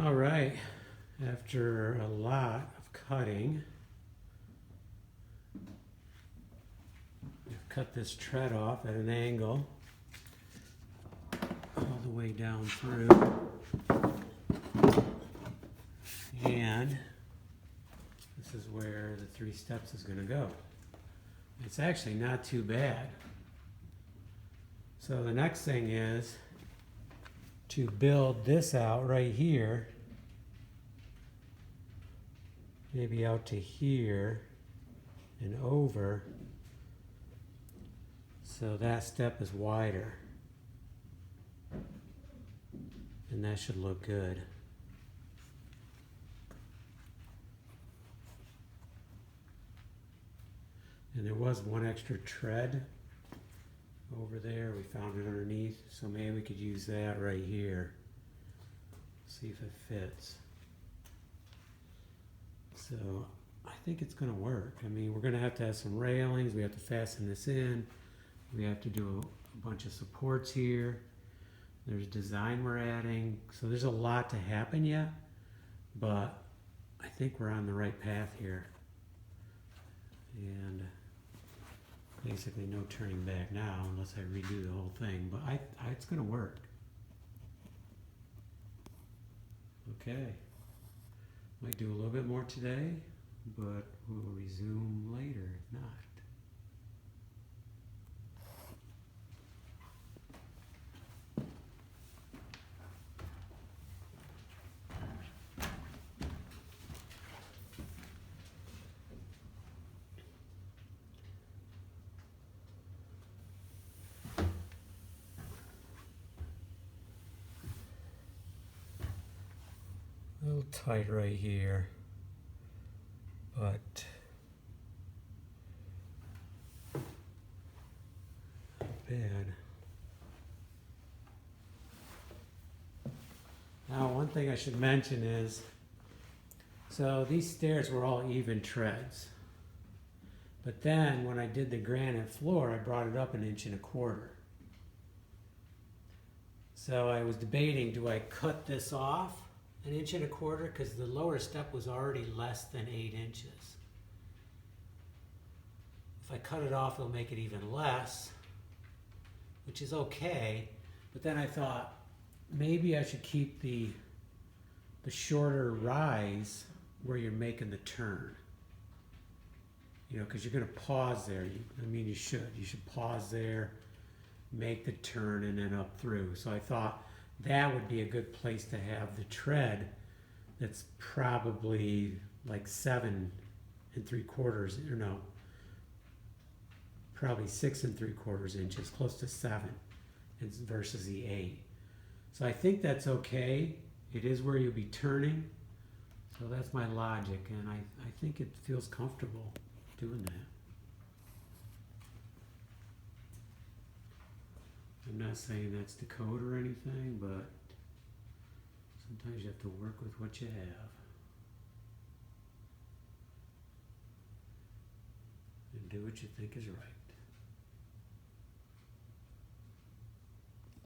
All right, after a lot of cutting, I've cut this tread off at an angle all the way down through, and this is where the 3 steps is going to go. It's actually not too bad. So the next thing is to build this out right here, maybe out to here and over, so that step is wider, and that should look good. And there was one extra tread over there. We found it underneath, so maybe we could use that right here. See if it fits. So I think it's going to work. I mean, we're going to have some railings. We have to fasten this in. We have to do a bunch of supports here. There's design we're adding. So there's a lot to happen yet, but I think we're on the right path here. And basically no turning back now unless I redo the whole thing, but it's going to work. Okay, might do a little bit more today, but we'll resume later if not. A little tight right here, but not bad. Now, one thing I should mention is, so these stairs were all even treads, but then when I did the granite floor, I brought it up 1.25 inches. So I was debating, do I cut this off 1.25 inches, because the lower step was already less than 8 inches. If I cut it off, it'll make it even less, which is okay. But then I thought maybe I should keep the shorter rise where you're making the turn. You know, because you're going to pause there. You should pause there, make the turn, and then up through. So I thought that would be a good place to have the tread that's probably like 7 3/4, or no, probably 6 3/4 inches, close to 7 versus the 8. So I think that's okay. It is where you'll be turning. So that's my logic, and I think it feels comfortable doing that. I'm not saying that's the code or anything, but sometimes you have to work with what you have and do what you think is right.